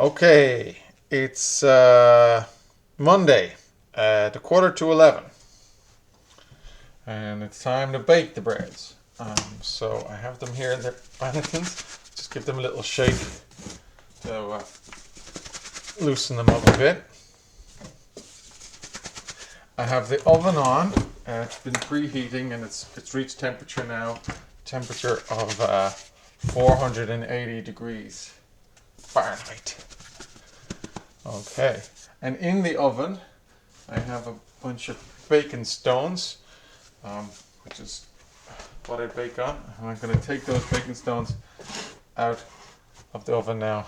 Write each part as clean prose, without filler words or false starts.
Okay, it's Monday at 11:15, and it's time to bake the breads. So I have them here in their mannequins. Just give them a little shake to loosen them up a bit. I have the oven on. It's been preheating, and it's reached temperature now. Temperature of 480 degrees Fahrenheit. Okay, and in the oven I have a bunch of baking stones, which is what I bake on. And I'm going to take those baking stones out of the oven now.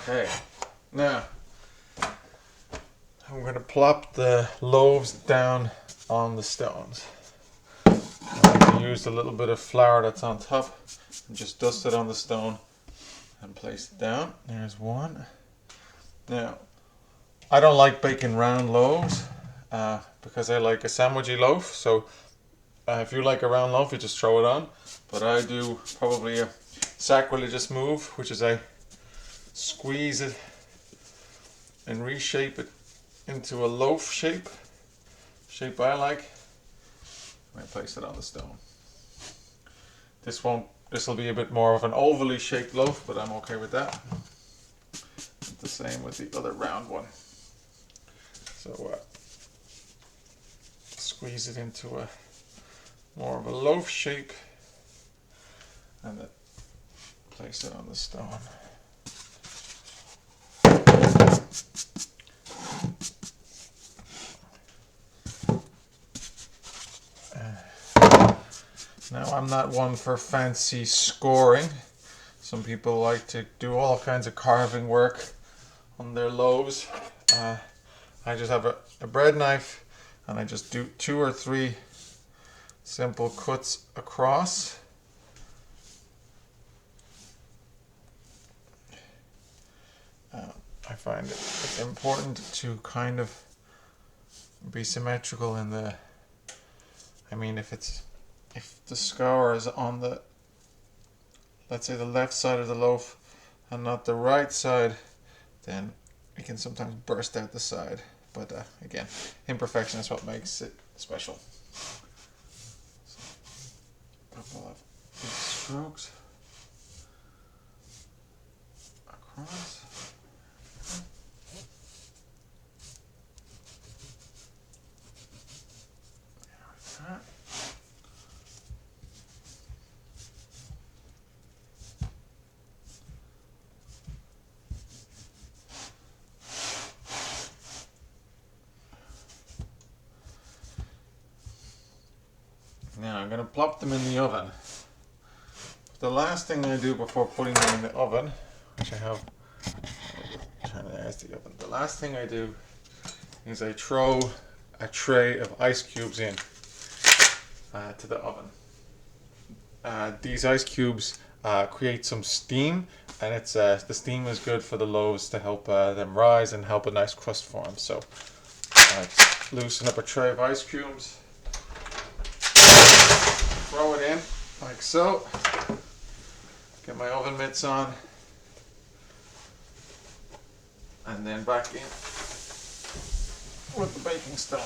Okay, now I'm going to plop the loaves down on the stones. I used a little bit of flour that's on top and just dust it on the stone and place it down. There's one. Now, I don't like baking round loaves because I like a sandwichy loaf. So if you like a round loaf, you just throw it on. But I do probably a sacrilegious move, which is I squeeze it and reshape it into a loaf shape I like. I place it on the stone. This will be a bit more of an ovally shaped loaf, but I'm okay with that. It's the same with the other round one. So squeeze it into a more of a loaf shape and then place it on the stone. Now, I'm not one for fancy scoring. Some people like to do all kinds of carving work on their loaves. I just have a bread knife and I just do 2 or 3 simple cuts across. I find it's important to kind of be symmetrical in the, if the scour is on the, let's say, the left side of the loaf and not the right side, then it can sometimes burst out the side. But again, imperfection is what makes it special. So, a couple of big strokes across. There we go. Now I'm going to plop them in the oven. The last thing I do before putting them in the oven, which I have, there's the oven. The last thing I do is I throw a tray of ice cubes in to the oven. These ice cubes create some steam, and it's the steam is good for the loaves to help them rise and help a nice crust form. So I loosen up a tray of ice cubes. Throw it in like so. Get my oven mitts on, and then back in with the baking stone.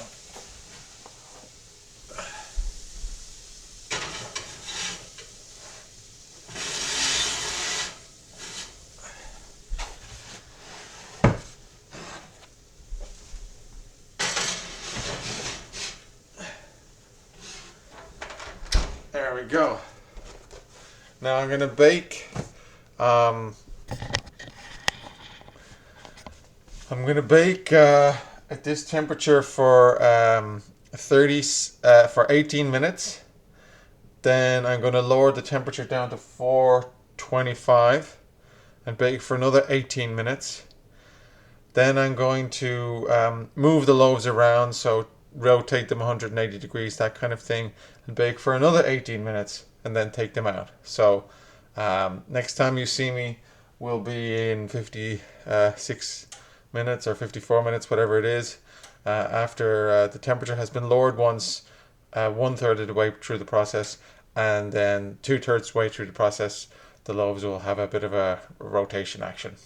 There we go. Now I'm going to bake. I'm going to bake at this temperature for 18 minutes. Then I'm going to lower the temperature down to 425 and bake for another 18 minutes. Then I'm going to move the loaves around, so rotate them 180 degrees, that kind of thing, and bake for another 18 minutes and then take them out. So Next time you see me will be in 56 minutes or 54 minutes, whatever it is, after the temperature has been lowered once, 1/3 of the way through the process, and then 2/3 way through the process, the loaves will have a bit of a rotation action.